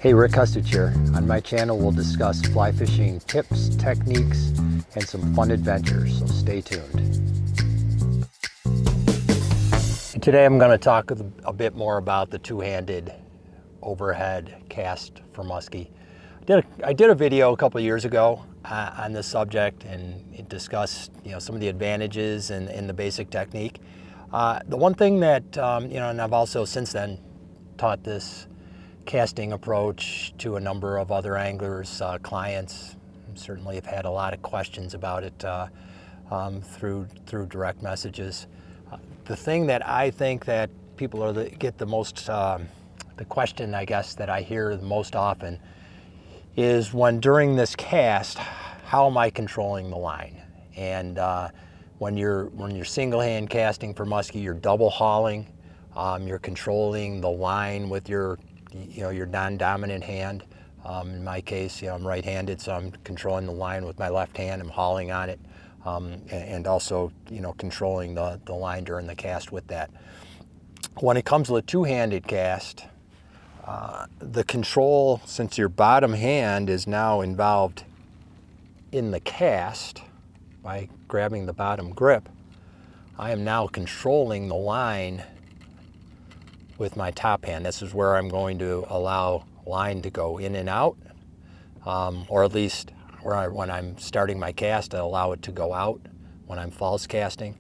Hey, Rick Hustich here. On my channel, we'll discuss fly fishing tips, techniques, and some fun adventures, so stay tuned. And today I'm going to talk a bit more about the two-handed overhead cast for muskie. I did a video a couple of years ago on this subject, and it discussed some of the advantages and the basic technique. The one thing that, and I've also since then taught this casting approach to a number of other anglers, clients. Certainly have had a lot of questions about it through direct messages. The thing that I think that people get the most, the question I guess that I hear the most often is when during this cast, how am I controlling the line? And when you're single hand casting for muskie, you're double hauling. You're controlling the line with your non-dominant hand. In my case, I'm right-handed, so I'm controlling the line with my left hand. I'm hauling on it, and also, controlling the line during the cast with that. When it comes to a two-handed cast, the control, since your bottom hand is now involved in the cast by grabbing the bottom grip, I am now controlling the line with my top hand. This is where I'm going to allow line to go in and out, or at least when I'm starting my cast, I allow it to go out when I'm false casting.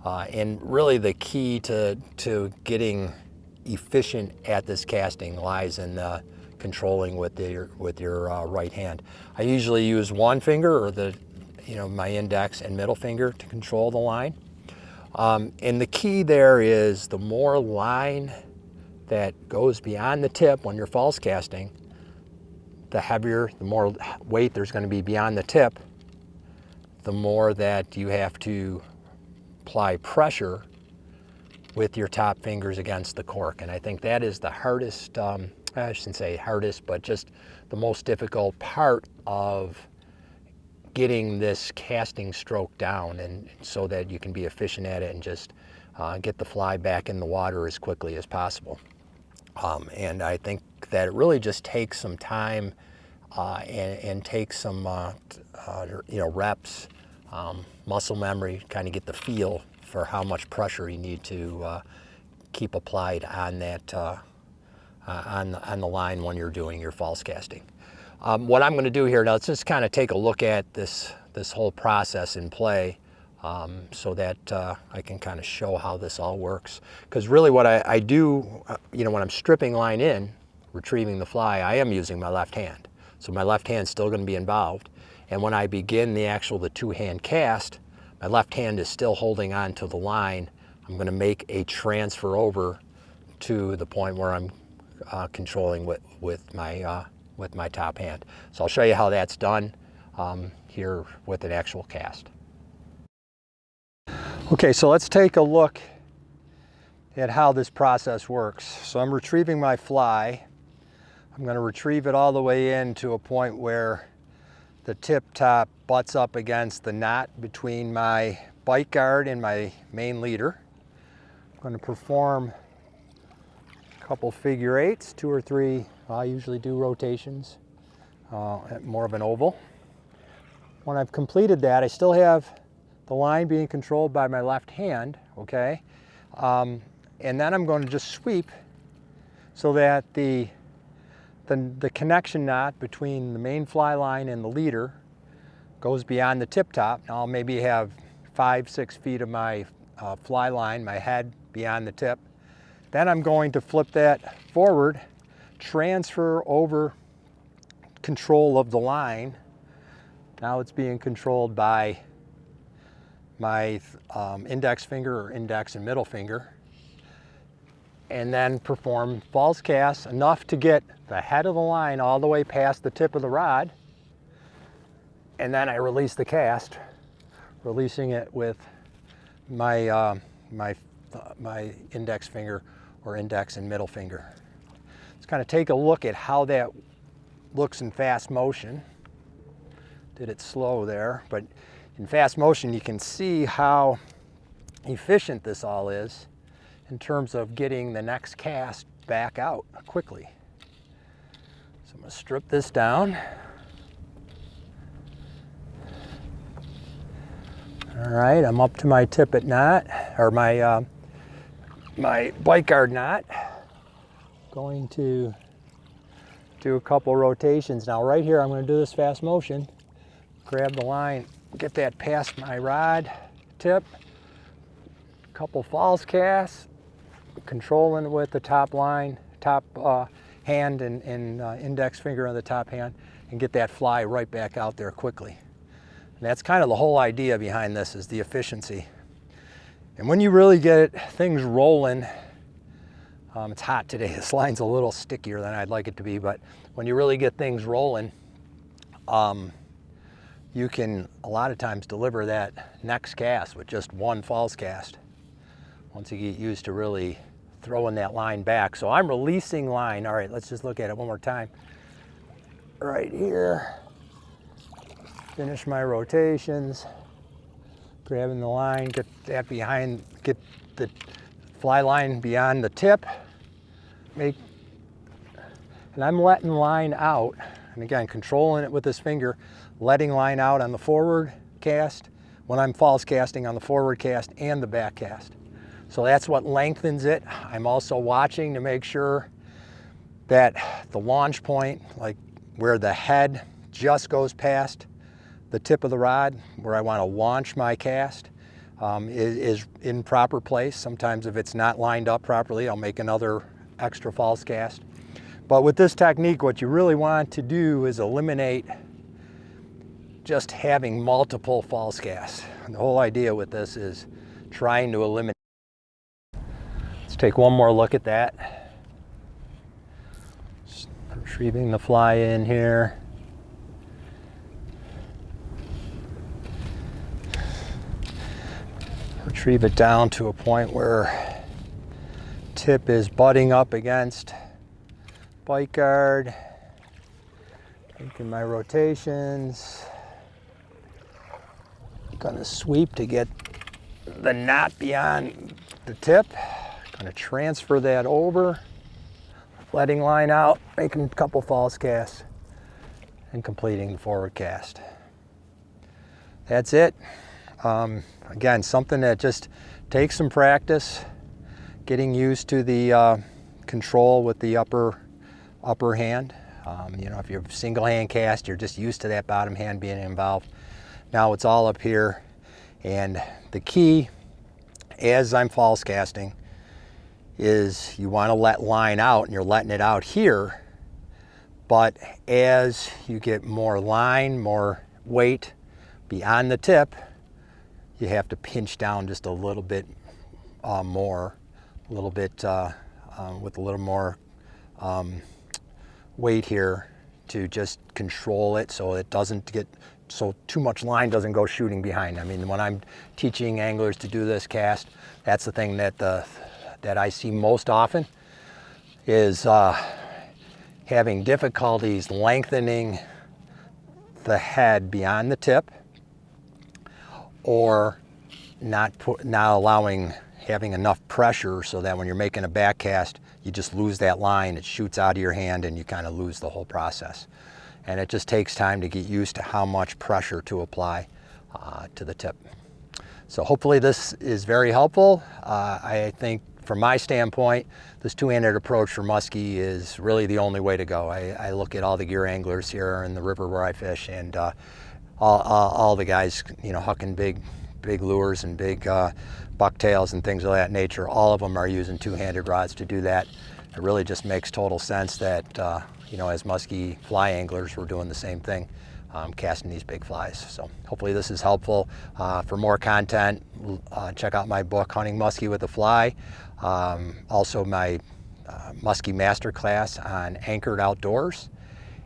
And really the key to getting efficient at this casting lies in controlling with your right hand. I usually use one finger, or my index and middle finger, to control the line. And the key there is the more line that goes beyond the tip when you're false casting, the more weight there's going to be beyond the tip, the more that you have to apply pressure with your top fingers against the cork. And I think that is the hardest, I shouldn't say hardest, but just the most difficult part of getting this casting stroke down, and so that you can be efficient at it and just get the fly back in the water as quickly as possible. And I think that it really just takes some time and takes some reps, muscle memory, kind of get the feel for how much pressure you need to keep applied on that on the line when you're doing your false casting. What I'm going to do here now, let's just kind of take a look at this whole process in play. So that I can kind of show how this all works. Because really what I do, when I'm stripping line in, retrieving the fly, I am using my left hand. So my left hand's still going to be involved. And when I begin the two-hand cast, my left hand is still holding on to the line. I'm going to make a transfer over to the point where I'm controlling with my top hand. So I'll show you how that's done here with an actual cast. Okay, so let's take a look at how this process works. So I'm retrieving my fly. I'm going to retrieve it all the way in to a point where the tip top butts up against the knot between my bite guard and my main leader. I'm going to perform a couple figure eights, 2 or 3. I usually do rotations, more of an oval. When I've completed that, I still have the line being controlled by my left hand, okay? And then I'm going to just sweep so that the connection knot between the main fly line and the leader goes beyond the tip top. Now I'll maybe have 5-6 feet of my fly line, my head beyond the tip. Then I'm going to flip that forward, transfer over control of the line. Now it's being controlled by my index finger, or index and middle finger, and then perform false casts enough to get the head of the line all the way past the tip of the rod, and then I release the cast, releasing it with my my index finger, or index and middle finger. Let's kind of take a look at how that looks in fast motion. Did it slow there, but in fast motion, you can see how efficient this all is in terms of getting the next cast back out quickly. So I'm going to strip this down. All right, I'm up to my tippet knot, or my bite guard knot. Going to do a couple rotations. Now right here, I'm going to do this fast motion. Grab the line, get that past my rod tip. Couple false casts, controlling with the top line, top hand and index finger on the top hand, and get that fly right back out there quickly. And that's kind of the whole idea behind this, is the efficiency. And when you really get things rolling, it's hot today. This line's a little stickier than I'd like it to be, but when you really get things rolling, you can a lot of times deliver that next cast with just one false cast, once you get used to really throwing that line back. So I'm releasing line. All right, let's just look at it one more time. Right here, finish my rotations, grabbing the line, get that behind, get the fly line beyond the tip, and I'm letting line out, and again, controlling it with this finger, letting line out on the forward cast, when I'm false casting on the forward cast and the back cast. So that's what lengthens it. I'm also watching to make sure that the launch point, like where the head just goes past the tip of the rod, where I want to launch my cast, is in proper place. Sometimes if it's not lined up properly, I'll make another extra false cast. But with this technique, what you really want to do is eliminate just having multiple false casts. And the whole idea with this is trying to eliminate. Let's take one more look at that. Just retrieving the fly in here. Retrieve it down to a point where tip is butting up against bite guard. Making my rotations. Gonna sweep to get the knot beyond the tip. Gonna transfer that over, letting line out, making a couple false casts, and completing the forward cast. That's it. Again, something that just takes some practice, getting used to the control with the upper hand. You know, if you're single hand cast, you're just used to that bottom hand being involved. Now it's all up here, and the key, as I'm false casting, is you want to let line out, and you're letting it out here, but as you get more line, more weight beyond the tip, you have to pinch down just a little bit more, a little bit with a little more weight here to just control it so it doesn't get, so too much line doesn't go shooting behind. I mean, when I'm teaching anglers to do this cast, that's the thing that that I see most often, is having difficulties lengthening the head beyond the tip, or not having enough pressure so that when you're making a back cast, you just lose that line, it shoots out of your hand, and you kind of lose the whole process. And it just takes time to get used to how much pressure to apply to the tip. So hopefully this is very helpful. I think from my standpoint, this two-handed approach for muskie is really the only way to go. I look at all the gear anglers here in the river where I fish, and all the guys, you know, hucking big lures and big bucktails and things of that nature. All of them are using two-handed rods to do that. It really just makes total sense that you know, as muskie fly anglers, we're doing the same thing, casting these big flies. So hopefully this is helpful. For more content, check out my book, Hunting Muskie with a Fly. Also my Muskie Masterclass on Anchored Outdoors.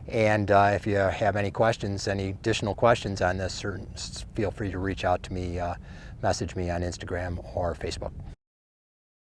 And if you have any questions, any additional questions on this, feel free to reach out to me, message me on Instagram or Facebook.